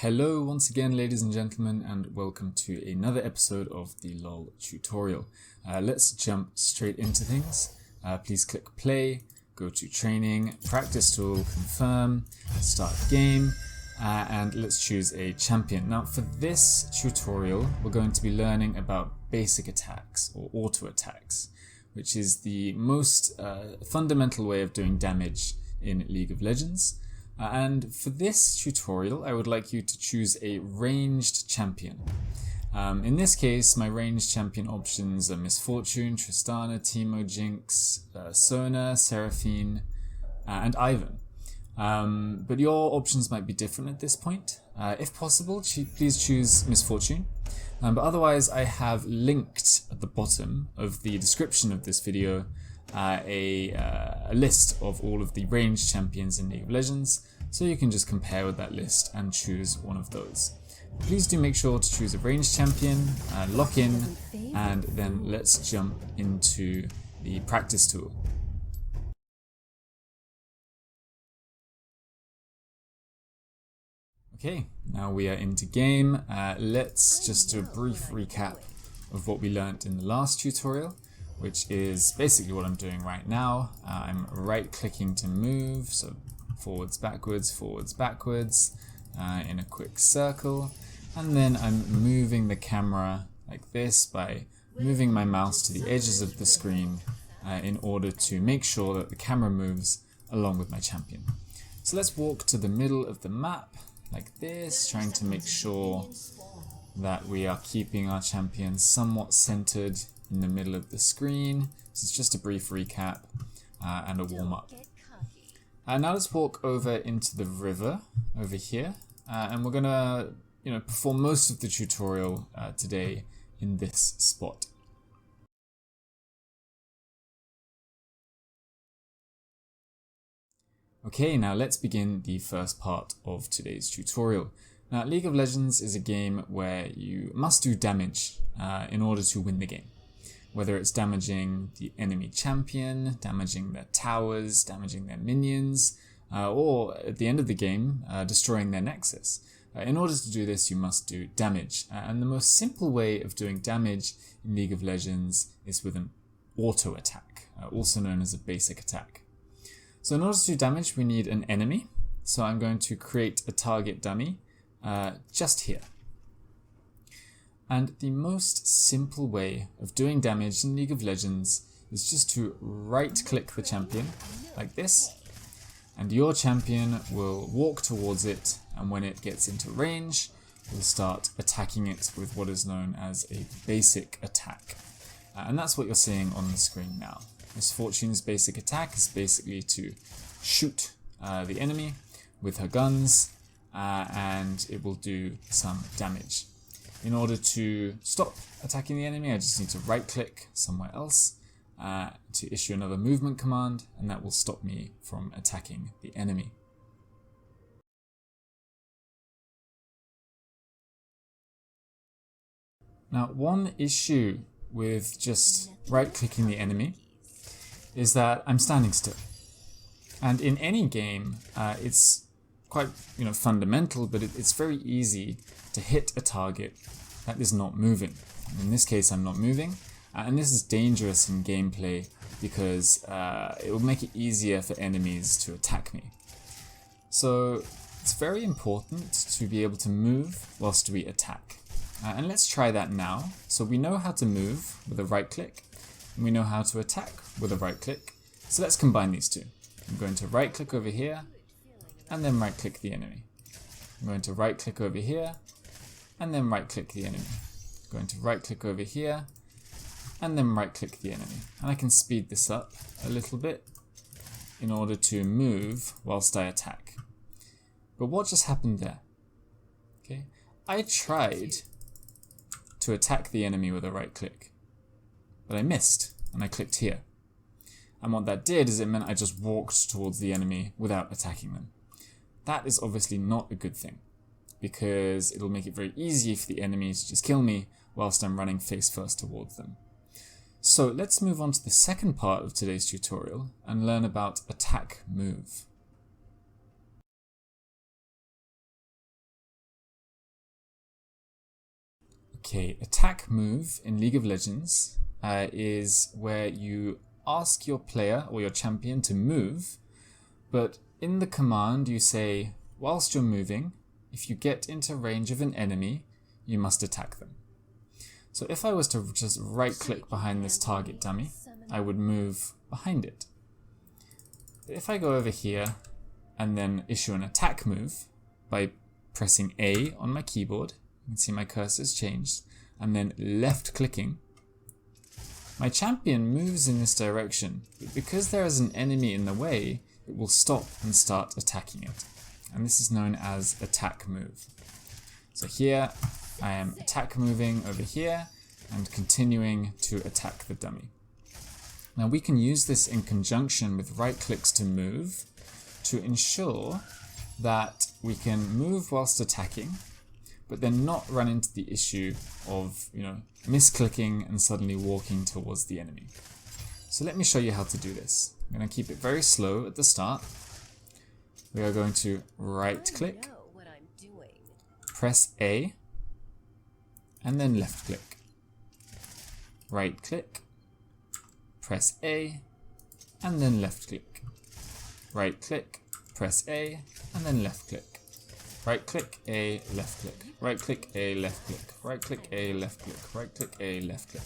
Hello once again, ladies and gentlemen, and welcome to another episode of the LOL tutorial. Let's jump straight into things. Please click play, go to training, practice tool, confirm, start game, and let's choose a champion. Now for this tutorial, we're going to be learning about basic attacks or auto attacks, which is the most fundamental way of doing damage in League of Legends. And for this tutorial, I would like you to choose a ranged champion. In this case, my ranged champion options are Miss Fortune, Tristana, Teemo, Jinx, Sona, Seraphine, and Ivern. But your options might be different at this point. If possible, please choose Miss Fortune. But otherwise, I have linked at the bottom of the description of this video a list of all of the ranged champions in League of Legends, so you can just compare with that list and choose one of those. Please do make sure to choose a ranged champion, lock in, and then let's jump into the practice tool. Okay, now we are into game. Let's just do a brief recap of what we learned in the last tutorial, which is basically what I'm doing right now. I'm right clicking to move, so forwards, backwards, in a quick circle. And then I'm moving the camera like this by moving my mouse to the edges of the screen in order to make sure that the camera moves along with my champion. So let's walk to the middle of the map like this, trying to make sure that we are keeping our champion somewhat centered in the middle of the screen. This is just a brief recap and a warm-up. Now let's walk over into the river over here, and we're gonna perform most of the tutorial today in this spot. Okay, now let's begin the first part of today's tutorial. Now, League of Legends is a game where you must do damage in order to win the game. Whether it's damaging the enemy champion, damaging their towers, damaging their minions, or at the end of the game, destroying their nexus. In order to do this, you must do damage. And the most simple way of doing damage in League of Legends is with an auto attack, also known as a basic attack. So in order to do damage, we need an enemy. So I'm going to create a target dummy just here. And the most simple way of doing damage in League of Legends is just to right-click the champion, like this, and your champion will walk towards it, and when it gets into range, you'll start attacking it with what is known as a basic attack. And that's what you're seeing on the screen now. Miss Fortune's basic attack is basically to shoot the enemy with her guns, and it will do some damage. In order to stop attacking the enemy, I just need to right-click somewhere else to issue another movement command, and that will stop me from attacking the enemy. Now, one issue with just right-clicking the enemy is that I'm standing still. And in any game, it's quite fundamental, but it's very easy to hit a target that is not moving. In this case, I'm not moving, and this is dangerous in gameplay because it will make it easier for enemies to attack me. So it's very important to be able to move whilst we attack. And let's try that now. So we know how to move with a right click, and we know how to attack with a right click. So let's combine these two. I'm going to right click over here, and then right click the enemy. I'm going to right click over here, and then right click the enemy. I'm going to right click over here, and then right click the enemy. And I can speed this up a little bit in order to move whilst I attack. But what just happened there? Okay, I tried to attack the enemy with a right click, but I missed, and I clicked here. And what that did is it meant I just walked towards the enemy without attacking them. That is obviously not a good thing, because it'll make it very easy for the enemy to just kill me whilst I'm running face first towards them. So let's move on to the second part of today's tutorial and learn about attack move. Okay, attack move in League of Legends is where you ask your player or your champion to move, but in the command you say, whilst you're moving, if you get into range of an enemy, you must attack them. So if I was to just right-click behind this target dummy, I would move behind it. But if I go over here and then issue an attack move by pressing A on my keyboard, you can see my cursor's changed, and then left-clicking, my champion moves in this direction, but because there is an enemy in the way, it will stop and start attacking it. And this is known as attack move. So here I am attack moving over here and continuing to attack the dummy. Now we can use this in conjunction with right clicks to move to ensure that we can move whilst attacking, but then not run into the issue of, misclicking and suddenly walking towards the enemy. So let me show you how to do this. I'm going to keep it very slow at the start. We are going to right click, press A, and then left click. Right click, press A, and then left click. Right click, press A, and then left click. Right click, A, left click. Right click, A, left click. Right click, A, left click. Right click, A, left click.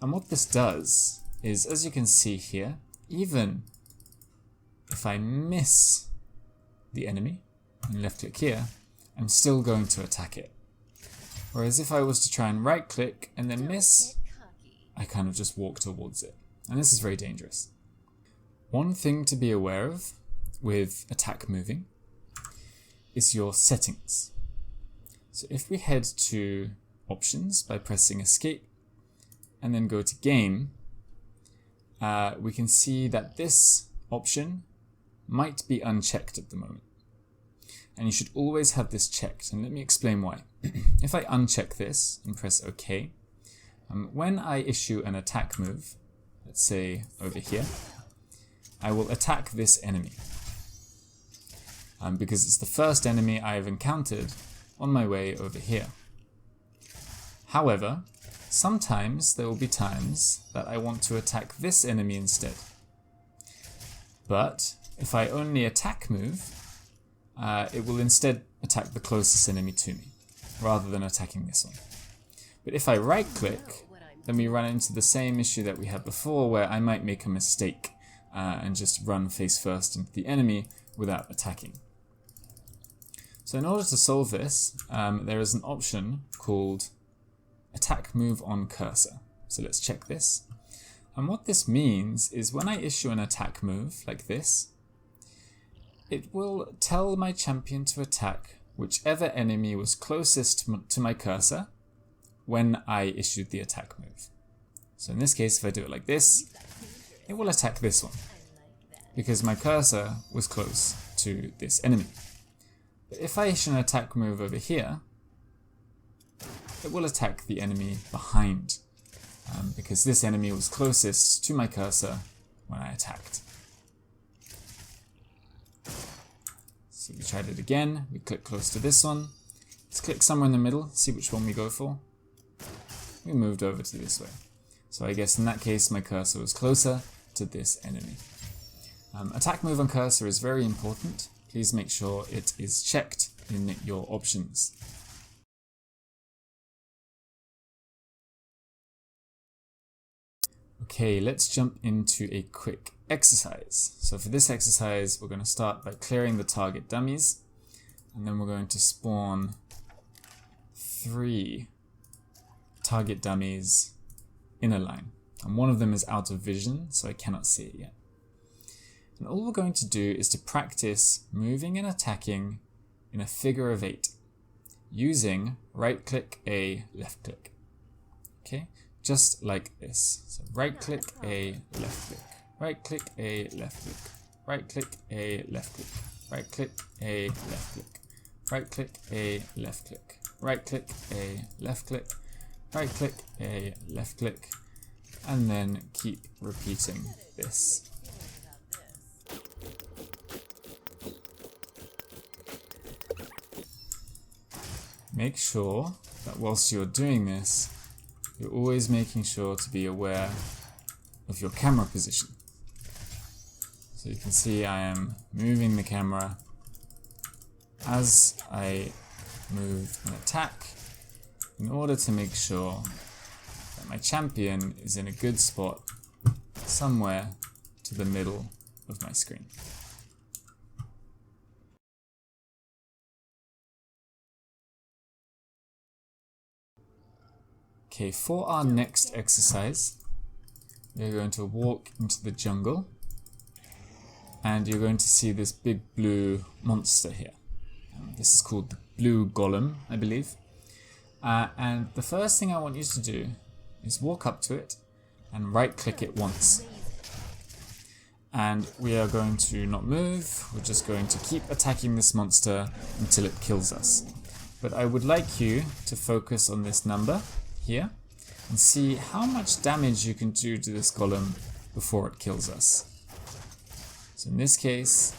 And what this does is, as you can see here, even if I miss the enemy and left click here, I'm still going to attack it. Whereas if I was to try and right click and then miss, I kind of just walk towards it. And this is very dangerous. One thing to be aware of with attack moving is your settings. So if we head to options by pressing escape and then go to game, we can see that this option might be unchecked at the moment. And you should always have this checked, and let me explain why. If I uncheck this and press OK, when I issue an attack move, let's say over here, I will attack this enemy. Because it's the first enemy I have encountered on my way over here. However, sometimes there will be times that I want to attack this enemy instead. But if I only attack move, it will instead attack the closest enemy to me, rather than attacking this one. But if I right click, then we run into the same issue that we had before, where I might make a mistake and just run face first into the enemy without attacking. So in order to solve this, there is an option called attack move on cursor. So let's check this. And what this means is when I issue an attack move like this, it will tell my champion to attack whichever enemy was closest to my cursor when I issued the attack move. So in this case, if I do it like this, it will attack this one, because my cursor was close to this enemy. But if I issue an attack move over here, it will attack the enemy behind, because this enemy was closest to my cursor when I attacked. So we tried it again, we click close to this one. Let's click somewhere in the middle, see which one we go for. We moved over to this way. So I guess in that case my cursor was closer to this enemy. Attack move on cursor is very important. Please make sure it is checked in your options. Okay, let's jump into a quick exercise. So for this exercise, we're going to start by clearing the target dummies, and then we're going to spawn 3 target dummies in a line. And one of them is out of vision, so I cannot see it yet. And all we're going to do is to practice moving and attacking in a figure of 8, using right click A, left click. Okay, just like this. So right click A, left click. Right click A, left click. Right click A, left click. Right click A, left click. Right click A, left click. Right click A, left click. Right click A, left click. And then keep repeating this. make sure that whilst you're doing this, you're always making sure to be aware of your camera position. So you can see I am moving the camera as I move and attack in order to make sure that my champion is in a good spot somewhere to the middle of my screen. Okay, for our next exercise, we're going to walk into the jungle and you're going to see this big blue monster here. This is called the blue golem, I believe. And the first thing I want you to do is walk up to it and right click it once. And we are going to not move, we're just going to keep attacking this monster until it kills us. But I would like you to focus on this number here and see how much damage you can do to this golem before it kills us. So in this case,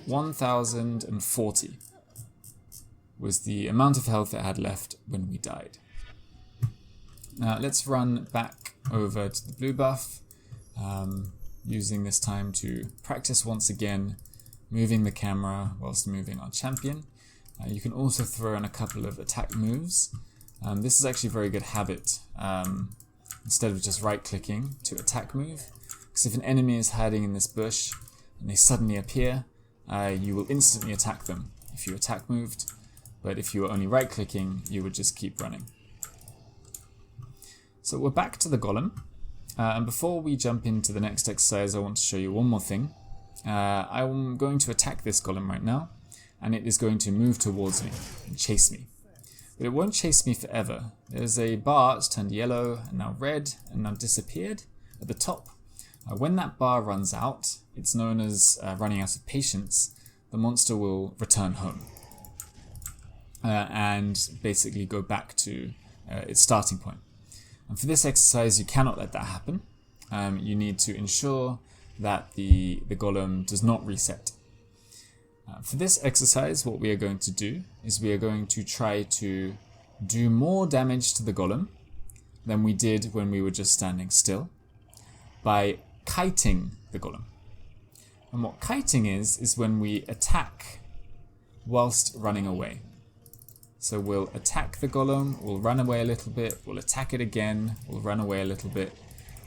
1040 was the amount of health it had left when we died. Now let's run back over to the blue buff, using this time to practice once again moving the camera whilst moving our champion. You can also throw in a couple of attack moves. This is actually a very good habit, instead of just right clicking to attack move, because if an enemy is hiding in this bush and they suddenly appear, you will instantly attack them if you attack moved, but if you were only right clicking you would just keep running. So we're back to the golem, and before we jump into the next exercise I want to show you one more thing. I'm going to attack this golem right now and it is going to move towards me and chase me. But it won't chase me forever. There's a bar that's turned yellow and now red and now disappeared at the top. When that bar runs out, it's known as running out of patience, the monster will return home and basically go back to its starting point. And for this exercise you cannot let that happen. You need to ensure that the golem does not reset. For this exercise what we are going to do is we are going to try to do more damage to the golem than we did when we were just standing still by kiting the golem. And what kiting is when we attack whilst running away. So we'll attack the golem, we'll run away a little bit, we'll attack it again, we'll run away a little bit,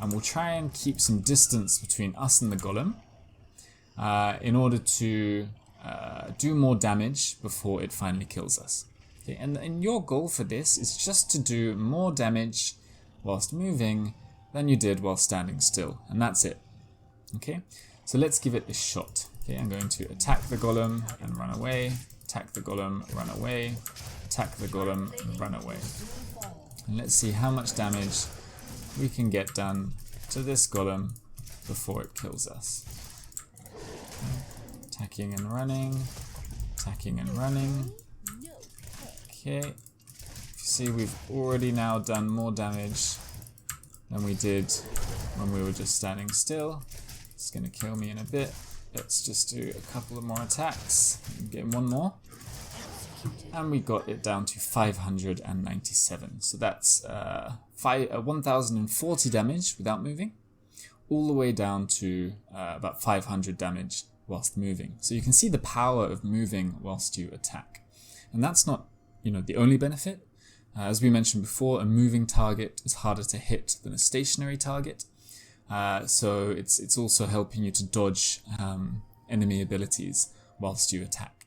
and we'll try and keep some distance between us and the golem in order to do more damage before it finally kills us. Okay, and your goal for this is just to do more damage whilst moving than you did while standing still, and that's it. Okay, so let's give it a shot. Okay, I'm going to attack the golem and run away, attack the golem, run away, attack the golem and run away. And let's see how much damage we can get done to this golem before it kills us. Attacking and running, attacking and running. Okay, you see we've already now done more damage than we did when we were just standing still. It's going to kill me in a bit. Let's just do a couple of more attacks, get one more. And we got it down to 597. So that's 1040 damage without moving, all the way down to about 500 damage whilst moving. So you can see the power of moving whilst you attack. And that's not, the only benefit. As we mentioned before, a moving target is harder to hit than a stationary target. So it's also helping you to dodge enemy abilities whilst you attack.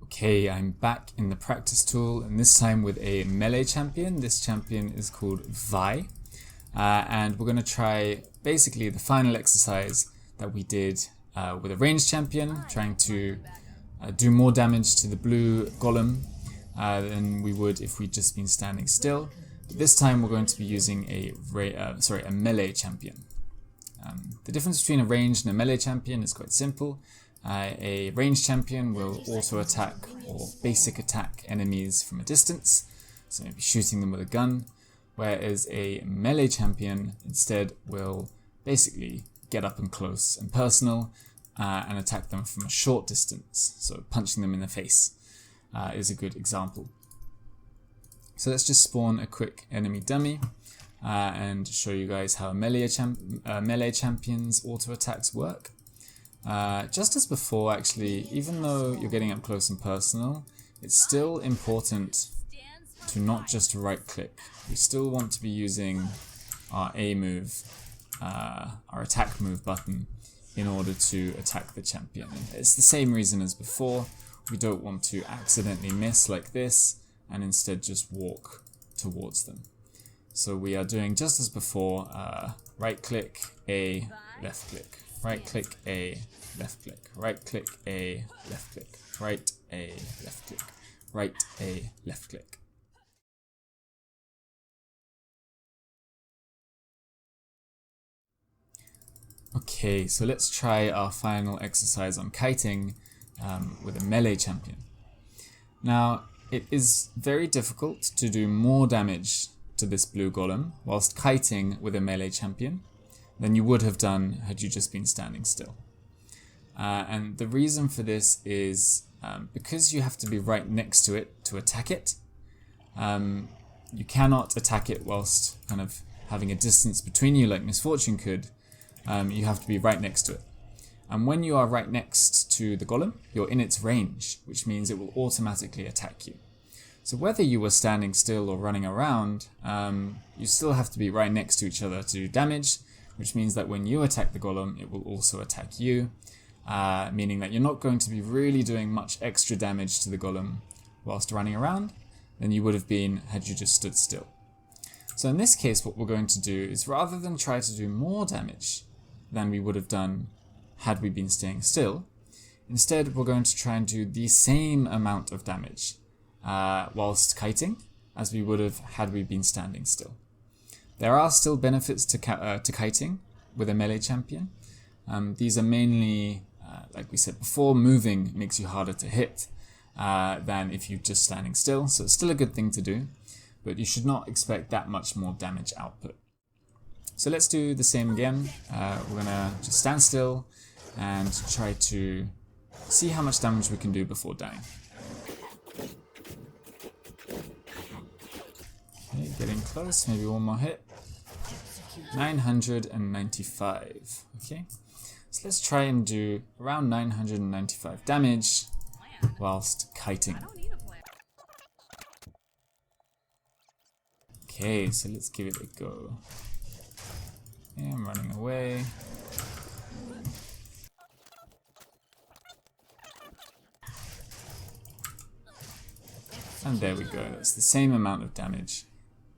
Okay, I'm back in the practice tool, and this time with a melee champion. This champion is called Vi. And we're going to try basically the final exercise that we did with a ranged champion, trying to do more damage to the blue golem than we would if we'd just been standing still. But this time we're going to be using a melee champion. The difference between a ranged and a melee champion is quite simple. A ranged champion will auto attack or basic attack enemies from a distance, so maybe shooting them with a gun, whereas a melee champion instead will basically get up and close and personal and attack them from a short distance. So punching them in the face is a good example. So let's just spawn a quick enemy dummy and show you guys how melee champions auto attacks work. Just as before, actually, even though you're getting up close and personal, it's still important to not just right click. We still want to be using our A move, our attack move button, in order to attack the champion. It's the same reason as before. We don't want to accidentally miss like this and instead just walk towards them. So we are doing just as before, right click, A, left click, right click, A, left click, right click, A, left click, right, A, left click, right, A, left click. Okay, so let's try our final exercise on kiting with a melee champion. Now, it is very difficult to do more damage to this blue golem whilst kiting with a melee champion than you would have done had you just been standing still. And the reason for this is because you have to be right next to it to attack it. You cannot attack it whilst kind of having a distance between you like Misfortune could. You have to be right next to it. And when you are right next to the golem, you're in its range, which means it will automatically attack you. So whether you were standing still or running around, you still have to be right next to each other to do damage, which means that when you attack the golem, it will also attack you, meaning that you're not going to be really doing much extra damage to the golem whilst running around than you would have been had you just stood still. So in this case, what we're going to do is, rather than try to do more damage than we would have done had we been staying still, instead we're going to try and do the same amount of damage whilst kiting as we would have had we been standing still. There are still benefits to kiting with a melee champion. These are mainly, like we said before, moving makes you harder to hit than if you're just standing still, so it's still a good thing to do, but you should not expect that much more damage output. So let's do the same again. We're gonna just stand still and try to see how much damage we can do before dying. Okay, getting close, maybe one more hit. 995, okay? So let's try and do around 995 damage whilst kiting. Okay, so let's give it a go. Okay, I'm running away. And there we go, that's the same amount of damage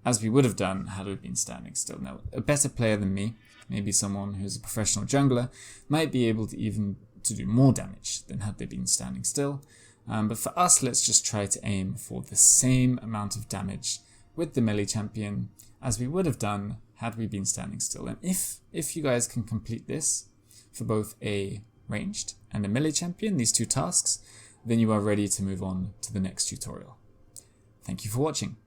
as we would have done had we been standing still. Now, a better player than me, maybe someone who's a professional jungler, might be able to even do more damage than had they been standing still. But for us, let's just try to aim for the same amount of damage with the melee champion as we would have done had we been standing still. And if you guys can complete this for both a ranged and a melee champion, these two tasks, then you are ready to move on to the next tutorial. Thank you for watching.